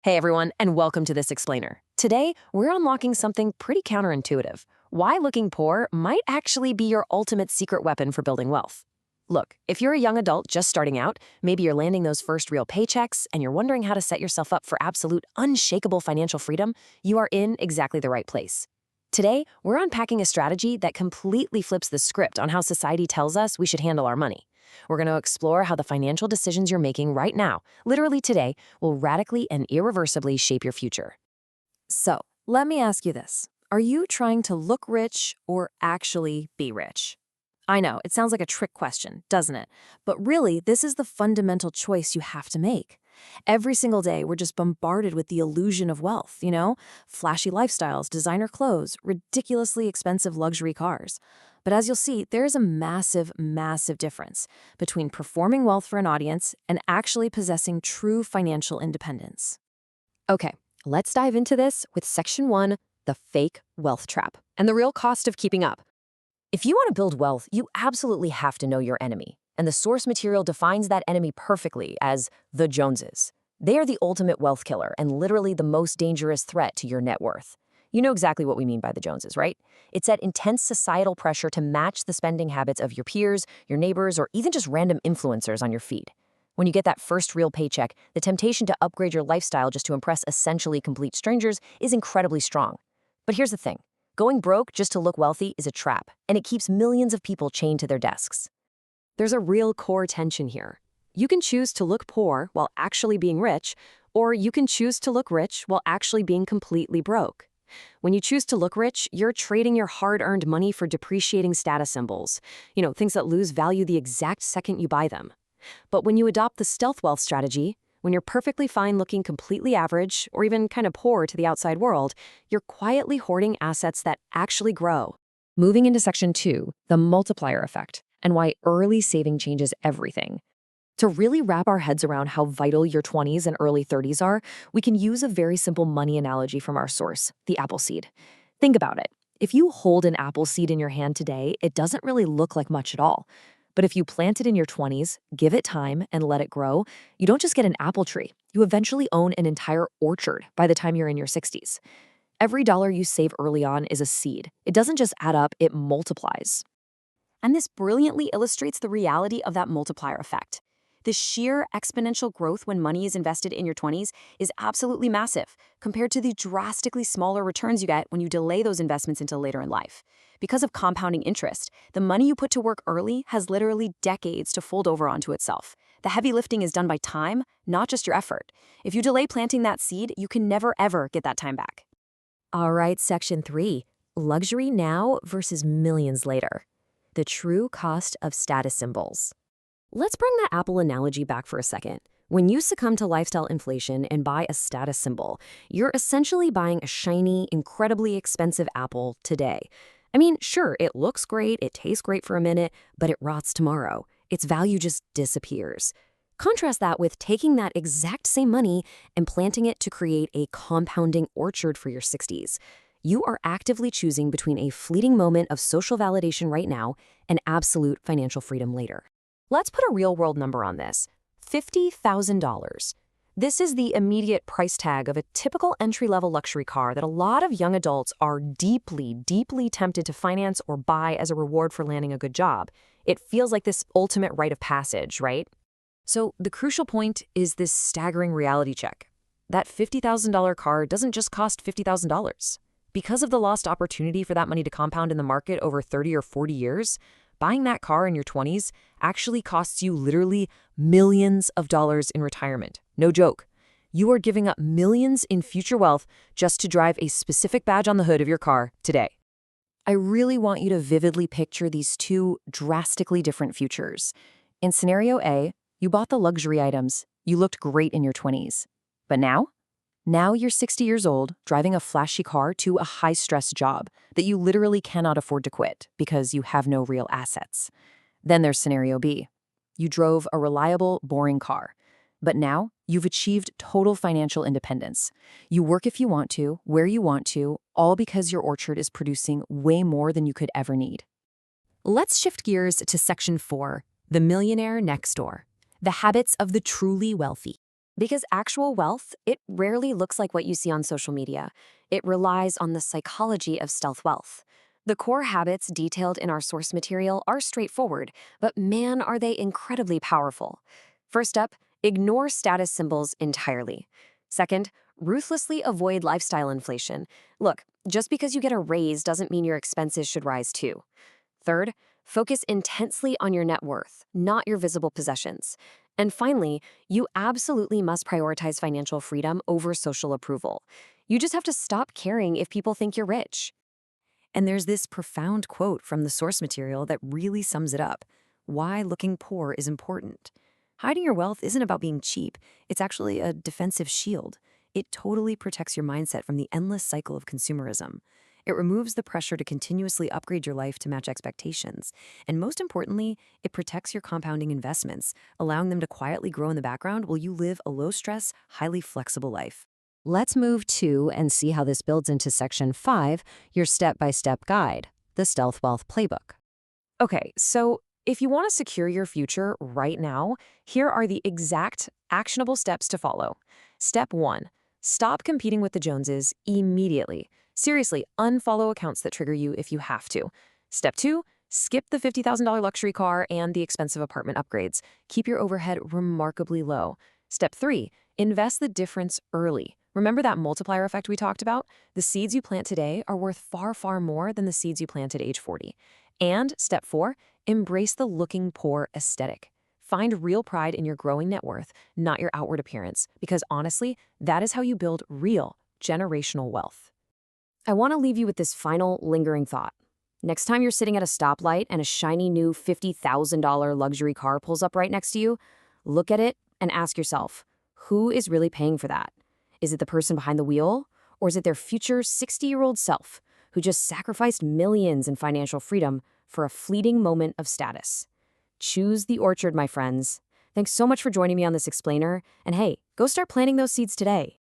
Hey everyone, and welcome to This Explainer. Today, we're unlocking something pretty counterintuitive. Why looking poor might actually be your ultimate secret weapon for building wealth. Look, if you're a young adult just starting out, maybe you're landing those first real paychecks, and you're wondering how to set yourself up for absolute, unshakable financial freedom, you are in exactly the right place. Today, we're unpacking a strategy that completely flips the script on how society tells us we should handle our money. We're going to explore how the financial decisions you're making right now, literally today, will radically and irreversibly shape your future. So, let me ask you this. Are you trying to look rich or actually be rich? I know, it sounds like a trick question, doesn't it? But really, this is the fundamental choice you have to make. Every single day, we're just bombarded with the illusion of wealth, flashy lifestyles, designer clothes, ridiculously expensive luxury cars. But as you'll see, there is a massive, massive difference between performing wealth for an audience and actually possessing true financial independence. Okay, let's dive into this with Section 1, the fake wealth trap, and the real cost of keeping up. If you want to build wealth, you absolutely have to know your enemy. And the source material defines that enemy perfectly as the Joneses. They are the ultimate wealth killer and literally the most dangerous threat to your net worth. You know exactly what we mean by the Joneses, right? It's that intense societal pressure to match the spending habits of your peers, your neighbors, or even just random influencers on your feed. When you get that first real paycheck, the temptation to upgrade your lifestyle just to impress essentially complete strangers is incredibly strong. But here's the thing. Going broke just to look wealthy is a trap, and it keeps millions of people chained to their desks. There's a real core tension here. You can choose to look poor while actually being rich, or you can choose to look rich while actually being completely broke. When you choose to look rich, you're trading your hard-earned money for depreciating status symbols, things that lose value the exact second you buy them. But when you adopt the stealth wealth strategy, when you're perfectly fine looking completely average or even kind of poor to the outside world, you're quietly hoarding assets that actually grow. Moving into Section 2, the multiplier effect, and why early saving changes everything. To really wrap our heads around how vital your 20s and early 30s are, we can use a very simple money analogy from our source, the apple seed. Think about it. If you hold an apple seed in your hand today, it doesn't really look like much at all. But if you plant it in your 20s, give it time, and let it grow, you don't just get an apple tree. You eventually own an entire orchard by the time you're in your 60s. Every dollar you save early on is a seed. It doesn't just add up, it multiplies. And this brilliantly illustrates the reality of that multiplier effect. The sheer exponential growth when money is invested in your 20s is absolutely massive compared to the drastically smaller returns you get when you delay those investments until later in life. Because of compounding interest, the money you put to work early has literally decades to fold over onto itself. The heavy lifting is done by time, not just your effort. If you delay planting that seed, you can never ever get that time back. All right, Section 3, luxury now versus millions later. The true cost of status symbols. Let's bring that Apple analogy back for a second. When you succumb to lifestyle inflation and buy a status symbol, you're essentially buying a shiny, incredibly expensive apple today. I mean, sure, it looks great, it tastes great for a minute, but it rots tomorrow. Its value just disappears. Contrast that with taking that exact same money and planting it to create a compounding orchard for your 60s. You are actively choosing between a fleeting moment of social validation right now and absolute financial freedom later. Let's put a real-world number on this. $50,000. This is the immediate price tag of a typical entry-level luxury car that a lot of young adults are deeply, deeply tempted to finance or buy as a reward for landing a good job. It feels like this ultimate rite of passage, right? So the crucial point is this staggering reality check. That $50,000 car doesn't just cost $50,000. Because of the lost opportunity for that money to compound in the market over 30 or 40 years, buying that car in your 20s actually costs you literally millions of dollars in retirement. No joke. You are giving up millions in future wealth just to drive a specific badge on the hood of your car today. I really want you to vividly picture these two drastically different futures. In scenario A, you bought the luxury items. You looked great in your 20s. But now? Now you're 60 years old, driving a flashy car to a high-stress job that you literally cannot afford to quit because you have no real assets. Then there's scenario B. You drove a reliable, boring car. But now you've achieved total financial independence. You work if you want to, where you want to, all because your orchard is producing way more than you could ever need. Let's shift gears to Section 4, the Millionaire Next Door. The habits of the truly wealthy. Because actual wealth, it rarely looks like what you see on social media. It relies on the psychology of stealth wealth. The core habits detailed in our source material are straightforward, but man, are they incredibly powerful. First up, ignore status symbols entirely. Second, ruthlessly avoid lifestyle inflation. Look, just because you get a raise doesn't mean your expenses should rise too. Third, focus intensely on your net worth, not your visible possessions. And finally, you absolutely must prioritize financial freedom over social approval. You just have to stop caring if people think you're rich. And there's this profound quote from the source material that really sums it up: why looking poor is important. Hiding your wealth isn't about being cheap, it's actually a defensive shield. It totally protects your mindset from the endless cycle of consumerism. It removes the pressure to continuously upgrade your life to match expectations. And most importantly, it protects your compounding investments, allowing them to quietly grow in the background while you live a low-stress, highly flexible life. Let's move to and see how this builds into Section 5, your step-by-step guide, the Stealth Wealth Playbook. Okay, so if you want to secure your future right now, here are the exact actionable steps to follow. Step 1, stop competing with the Joneses immediately. Seriously, unfollow accounts that trigger you if you have to. Step 2, skip the $50,000 luxury car and the expensive apartment upgrades. Keep your overhead remarkably low. Step 3, invest the difference early. Remember that multiplier effect we talked about? The seeds you plant today are worth far, far more than the seeds you planted at age 40. And step 4, embrace the looking poor aesthetic. Find real pride in your growing net worth, not your outward appearance, because honestly, that is how you build real, generational wealth. I want to leave you with this final lingering thought. Next time you're sitting at a stoplight and a shiny new $50,000 luxury car pulls up right next to you, look at it and ask yourself, who is really paying for that? Is it the person behind the wheel, or is it their future 60-year-old self who just sacrificed millions in financial freedom for a fleeting moment of status? Choose the orchard, my friends. Thanks so much for joining me on this explainer, and hey, go start planting those seeds today.